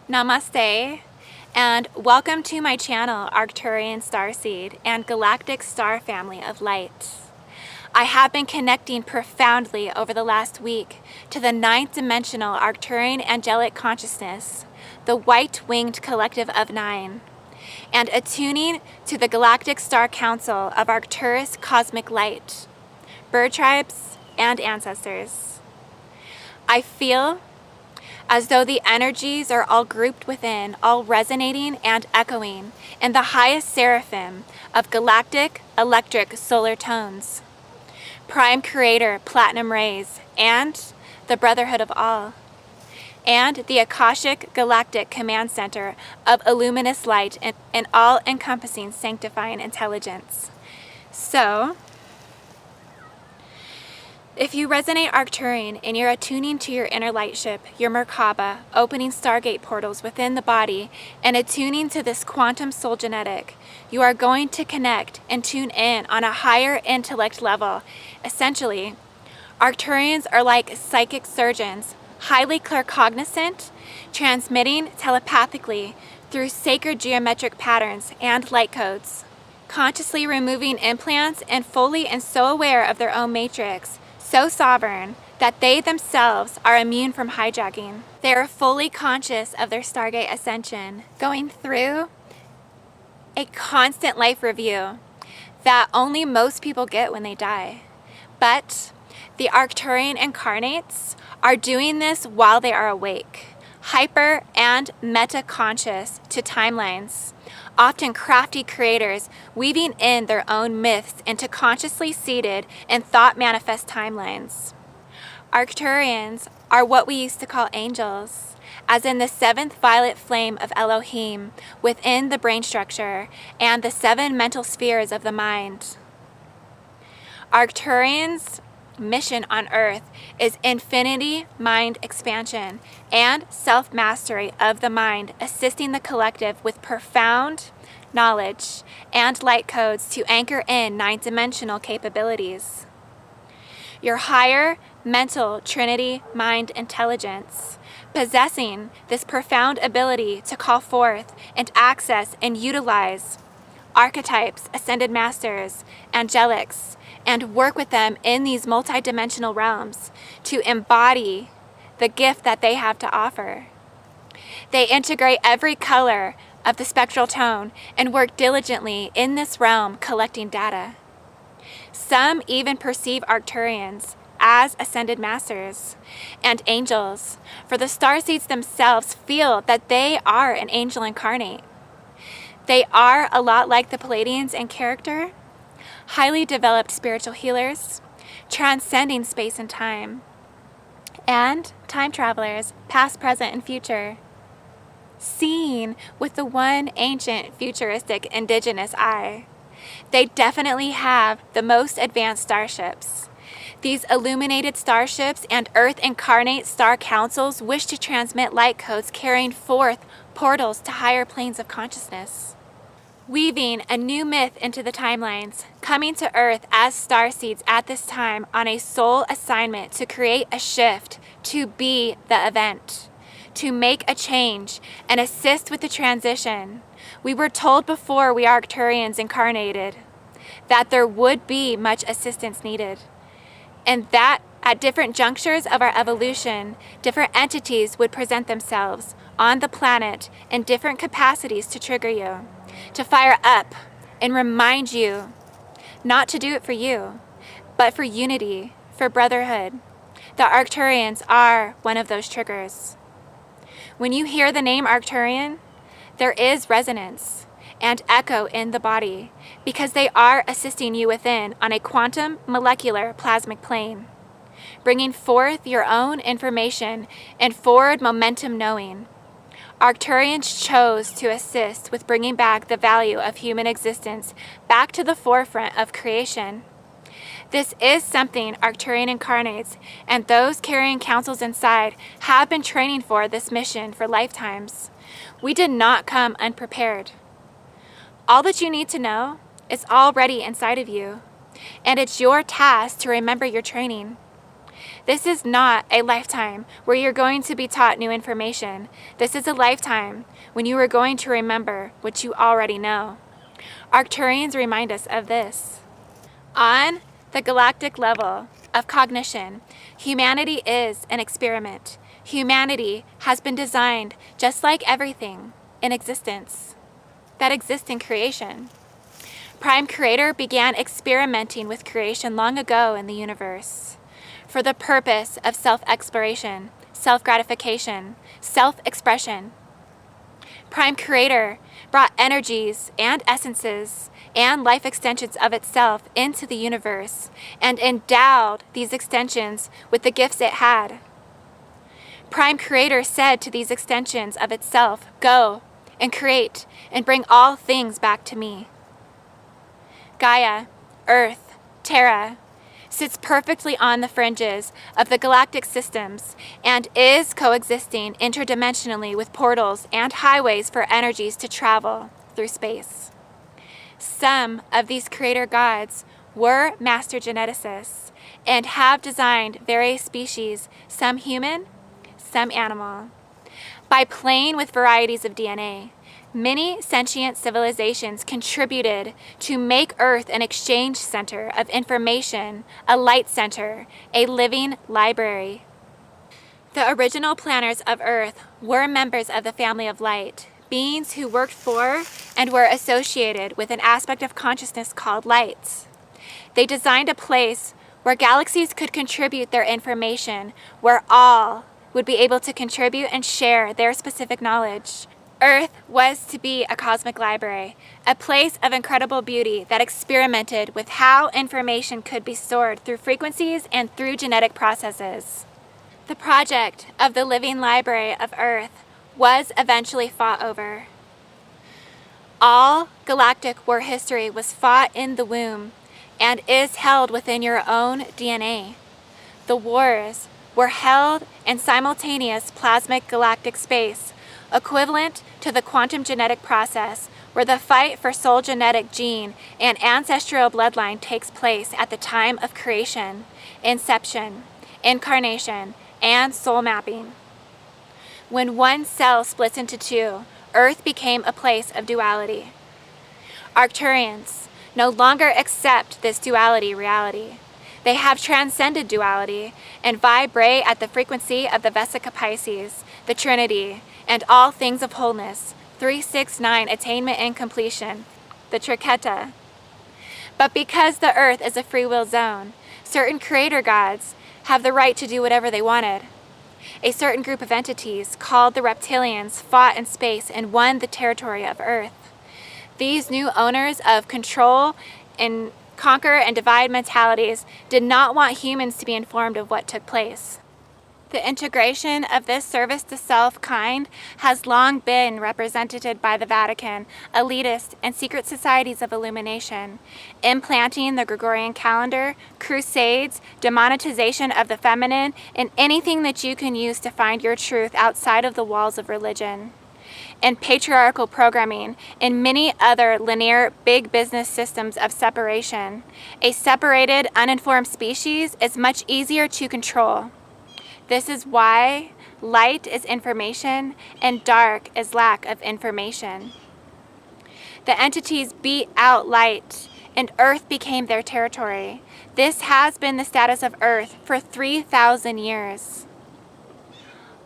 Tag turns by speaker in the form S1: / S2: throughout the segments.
S1: Namaste, and welcome to my channel, Arcturian Starseed and Galactic Star Family of Light. I have been connecting profoundly over the last week to the ninth dimensional Arcturian angelic consciousness, the white-winged collective of nine, and attuning to the Galactic Star Council of Arcturus cosmic light, bird tribes, and ancestors. I feel as though the energies are all grouped within, all resonating and echoing in the highest seraphim of galactic electric solar tones, prime creator platinum rays, and the brotherhood of all, and the Akashic Galactic Command Center of illuminous light and all-encompassing sanctifying intelligence. So, if you resonate Arcturian and you're attuning to your inner lightship, your Merkaba, opening Stargate portals within the body, and attuning to this quantum soul genetic, you are going to connect and tune in on a higher intellect level. Essentially, Arcturians are like psychic surgeons, highly claircognizant, transmitting telepathically through sacred geometric patterns and light codes, consciously removing implants and fully and so aware of their own matrix, so sovereign that they themselves are immune from hijacking. They are fully conscious of their Stargate ascension, going through a constant life review that only most people get when they die. But the Arcturian incarnates are doing this while they are awake, hyper and meta-conscious to timelines, often crafty creators weaving in their own myths into consciously seated and thought-manifest timelines. Arcturians are what we used to call angels, as in the seventh violet flame of Elohim within the brain structure and the seven mental spheres of the mind. Arcturians' mission on Earth is infinity mind expansion and self-mastery of the mind, assisting the collective with profound knowledge and light codes to anchor in ninth-dimensional capabilities. Your higher mental trinity mind intelligence, possessing this profound ability to call forth and access and utilize archetypes, ascended masters, angelics, and work with them in these multidimensional realms to embody the gift that they have to offer. They integrate every color of the spectral tone and work diligently in this realm collecting data. Some even perceive Arcturians as ascended masters and angels, for the starseeds themselves feel that they are an angel incarnate. They are a lot like the Pleiadians in character, highly developed spiritual healers, transcending space and time, and time travelers, past, present, and future, seeing with the one ancient, futuristic, indigenous eye. They definitely have the most advanced starships. These illuminated starships and Earth incarnate star councils wish to transmit light codes carrying forth portals to higher planes of consciousness, weaving a new myth into the timelines, coming to Earth as starseeds at this time on a soul assignment to create a shift, to be the event, to make a change and assist with the transition. We were told before we Arcturians incarnated that there would be much assistance needed, and that at different junctures of our evolution, different entities would present themselves on the planet in different capacities to trigger you, to fire up and remind you not to do it for you, but for unity, for brotherhood. The Arcturians are one of those triggers. When you hear the name Arcturian, there is resonance and echo in the body because they are assisting you within on a quantum molecular plasmic plane, bringing forth your own information and forward momentum knowing. Arcturians chose to assist with bringing back the value of human existence back to the forefront of creation. This is something Arcturian incarnates and those carrying councils inside have been training for this mission for lifetimes. We did not come unprepared. All that you need to know is already inside of you, and it's your task to remember your training. This is not a lifetime where you're going to be taught new information. This is a lifetime when you are going to remember what you already know. Arcturians remind us of this. On the galactic level of cognition, humanity is an experiment. Humanity has been designed just like everything in existence that exists in creation. Prime Creator began experimenting with creation long ago in the universe for the purpose of self-exploration, self-gratification, self-expression. Prime Creator brought energies and essences and life extensions of itself into the universe and endowed these extensions with the gifts it had. Prime Creator said to these extensions of itself, "Go and create and bring all things back to me." Gaia, Earth, Terra, sits perfectly on the fringes of the galactic systems and is coexisting interdimensionally with portals and highways for energies to travel through space. Some of these creator gods were master geneticists and have designed various species, some human, some animal. By playing with varieties of DNA, many sentient civilizations contributed to make Earth an exchange center of information, a light center, a living library. The original planners of Earth were members of the family of light, beings who worked for and were associated with an aspect of consciousness called light. They designed a place where galaxies could contribute their information, where all would be able to contribute and share their specific knowledge. Earth was to be a cosmic library, a place of incredible beauty that experimented with how information could be stored through frequencies and through genetic processes. The project of the living library of Earth was eventually fought over. All galactic war history was fought in the womb and is held within your own DNA. The wars were held in simultaneous plasmic galactic space, equivalent to the quantum genetic process, where the fight for soul genetic gene and ancestral bloodline takes place at the time of creation, inception, incarnation, and soul mapping. When one cell splits into two, Earth became a place of duality. Arcturians no longer accept this duality reality. They have transcended duality and vibrate at the frequency of the Vesica Pisces, the Trinity, and all things of wholeness, 369 attainment and completion, the Triqueta. But because the Earth is a free will zone, certain creator gods have the right to do whatever they wanted. A certain group of entities, called the reptilians, fought in space and won the territory of Earth. These new owners of control and conquer and divide mentalities did not want humans to be informed of what took place. The integration of this service to self kind has long been represented by the Vatican, elitist, and secret societies of illumination, implanting the Gregorian calendar, crusades, demonetization of the feminine, and anything that you can use to find your truth outside of the walls of religion, and patriarchal programming, and many other linear big business systems of separation. A separated, uninformed species is much easier to control. This is why light is information and dark is lack of information. The entities beat out light, and Earth became their territory. This has been the status of Earth for 3,000 years.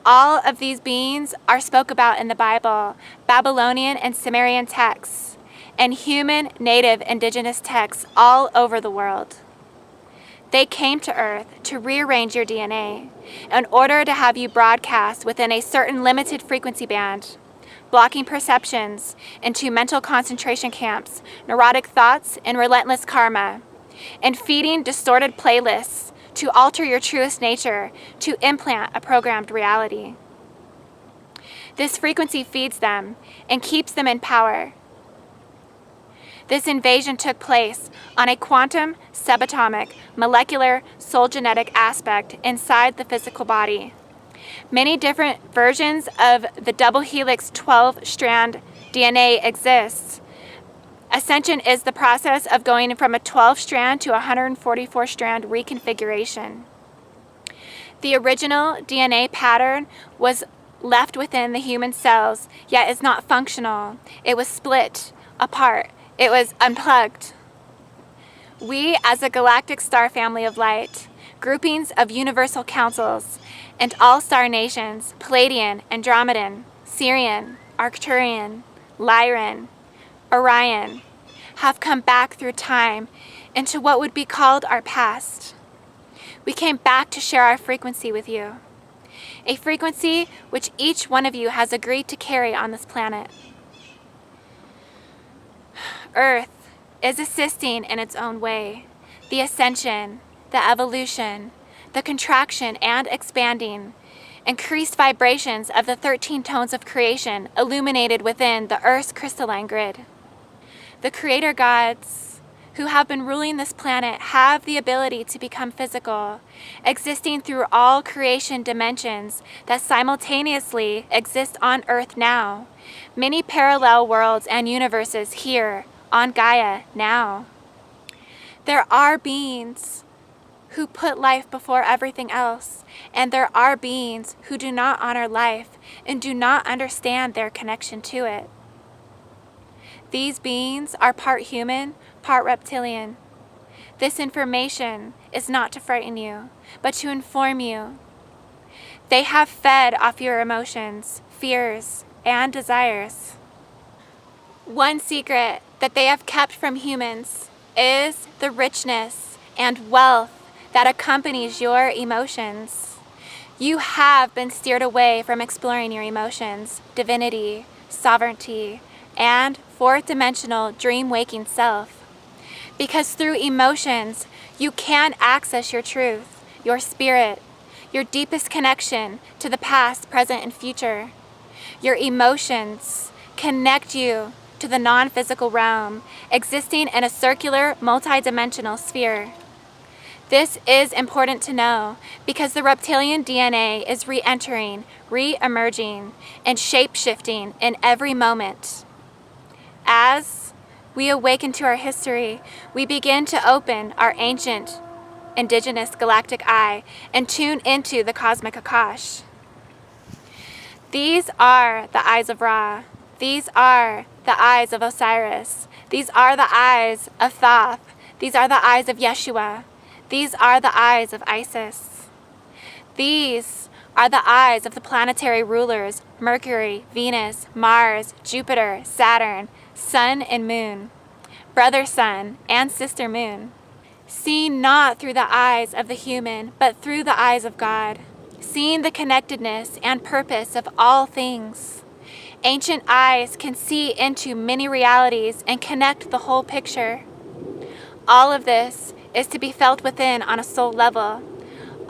S1: All of these beings are spoke about in the Bible, Babylonian and Sumerian texts, and human, native, indigenous texts all over the world. They came to Earth to rearrange your DNA in order to have you broadcast within a certain limited frequency band, blocking perceptions into mental concentration camps, neurotic thoughts, and relentless karma, and feeding distorted playlists to alter your truest nature, to implant a programmed reality. This frequency feeds them and keeps them in power. This invasion took place on a quantum, subatomic, molecular, soul genetic aspect inside the physical body. Many different versions of the double helix 12-strand DNA exists. Ascension is the process of going from a 12-strand to a 144-strand reconfiguration. The original DNA pattern was left within the human cells, yet is not functional. It was split apart. It was unplugged. We, as a galactic star family of light, groupings of universal councils, and all-star nations, Pleiadian, Andromedan, Sirian, Arcturian, Lyran, Orion, have come back through time into what would be called our past. We came back to share our frequency with you, a frequency which each one of you has agreed to carry on this planet. Earth is assisting in its own way. The ascension, the evolution, the contraction and expanding, increased vibrations of the 13 tones of creation illuminated within the Earth's crystalline grid. The creator gods who have been ruling this planet have the ability to become physical, existing through all creation dimensions that simultaneously exist on Earth now, many parallel worlds and universes here on Gaia now. There are beings who put life before everything else, and there are beings who do not honor life and do not understand their connection to it. These beings are part human, part reptilian. This information is not to frighten you, but to inform you. They have fed off your emotions, fears, and desires. One secret that they have kept from humans is the richness and wealth that accompanies your emotions. You have been steered away from exploring your emotions, divinity, sovereignty, and fourth-dimensional dream-waking self. Because through emotions, you can access your truth, your spirit, your deepest connection to the past, present, and future. Your emotions connect you to the non-physical realm, existing in a circular, multi-dimensional sphere. This is important to know because the reptilian DNA is re-entering, re-emerging, and shape-shifting in every moment. As we awaken to our history, we begin to open our ancient, indigenous galactic eye and tune into the cosmic Akash. These are the eyes of Ra. These are the eyes of Osiris. These are the eyes of Thoth. These are the eyes of Yeshua. These are the eyes of Isis. These are the eyes of the planetary rulers, Mercury, Venus, Mars, Jupiter, Saturn, Sun and Moon, brother Sun and sister Moon. Seen not through the eyes of the human, but through the eyes of God. Seeing the connectedness and purpose of all things. Ancient eyes can see into many realities and connect the whole picture. All of this is to be felt within on a soul level.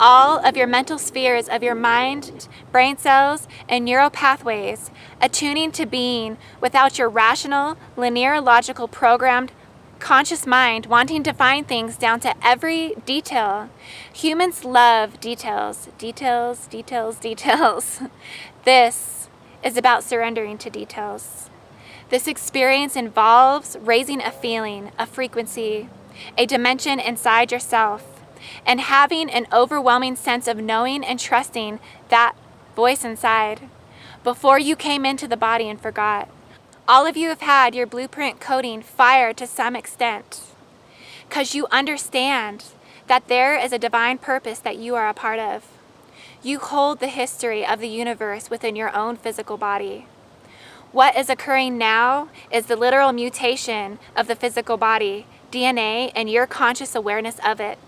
S1: All of your mental spheres of your mind, brain cells, and neural pathways, attuning to being without your rational, linear, logical, programmed, conscious mind wanting to find things down to every detail. Humans love details, details, details, details. This is about surrendering to details. This experience involves raising a feeling, a frequency, a dimension inside yourself, and having an overwhelming sense of knowing and trusting that voice inside. Before you came into the body and forgot, all of you have had your blueprint coding fired to some extent, because you understand that there is a divine purpose that you are a part of. You hold the history of the universe within your own physical body. What is occurring now is the literal mutation of the physical body, DNA, and your conscious awareness of it.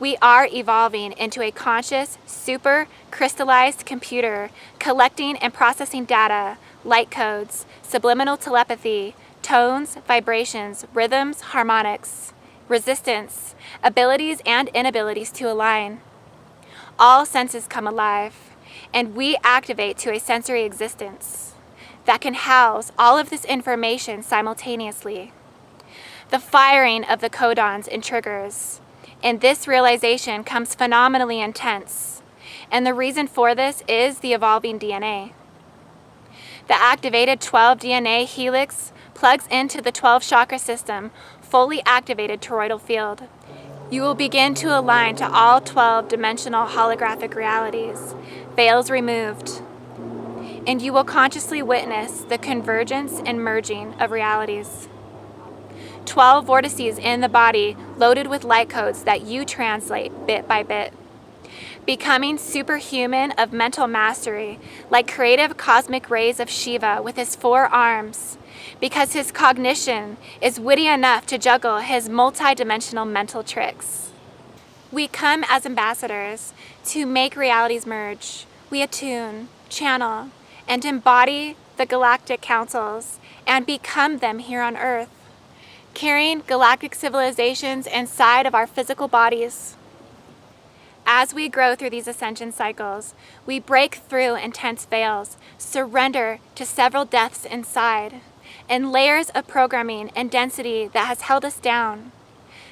S1: We are evolving into a conscious, super crystallized computer, collecting and processing data, light codes, subliminal telepathy, tones, vibrations, rhythms, harmonics, resistance, abilities and inabilities to align. All senses come alive, and we activate to a sensory existence that can house all of this information simultaneously. The firing of the codons and triggers. And this realization comes phenomenally intense. And the reason for this is the evolving DNA. The activated 12 DNA helix plugs into the 12 chakra system, fully activated toroidal field. You will begin to align to all 12 dimensional holographic realities, veils removed, and you will consciously witness the convergence and merging of realities. 12 vortices in the body loaded with light codes that you translate bit by bit. Becoming superhuman of mental mastery, like creative cosmic rays of Shiva with his 4 arms, because his cognition is witty enough to juggle his multi-dimensional mental tricks. We come as ambassadors to make realities merge. We attune, channel, and embody the galactic councils and become them here on Earth, carrying galactic civilizations inside of our physical bodies. As we grow through these ascension cycles, we break through intense veils, surrender to several deaths inside, and layers of programming and density that has held us down.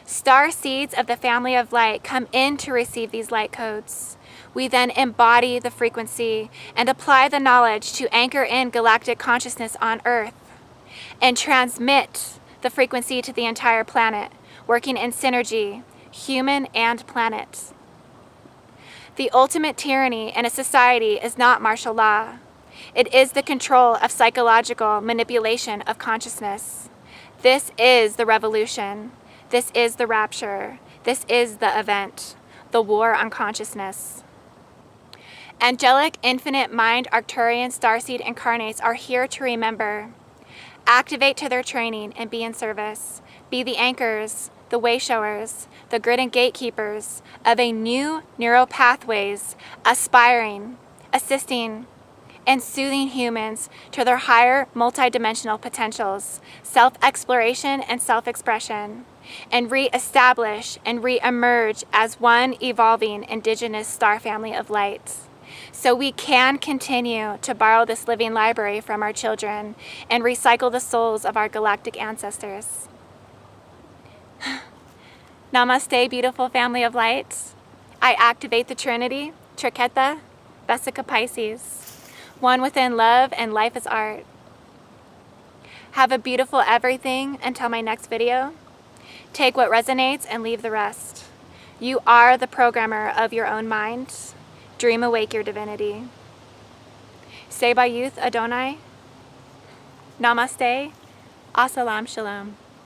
S1: Star seeds of the family of light come in to receive these light codes. We then embody the frequency and apply the knowledge to anchor in galactic consciousness on Earth and transmit the frequency to the entire planet, working in synergy, human and planet. The ultimate tyranny in a society is not martial law. It is the control of psychological manipulation of consciousness. This is the revolution. This is the rapture. This is the event, the war on consciousness. Angelic infinite mind Arcturian Starseed incarnates are here to remember. Activate to their training and be in service. Be the anchors, the way showers, the grid and gatekeepers of a new neural pathways, aspiring, assisting, and soothing humans to their higher multidimensional potentials, self-exploration and self-expression, and re-establish and re-emerge as one evolving indigenous star family of light. So we can continue to borrow this living library from our children and recycle the souls of our galactic ancestors. Namaste, beautiful family of light. I activate the Trinity, Triqueta, Vesica Pisces, one within love and life is art. Have a beautiful everything until my next video. Take what resonates and leave the rest. You are the programmer of your own mind. Dream awake your divinity. Say by youth Adonai. Namaste. Assalam Shalom.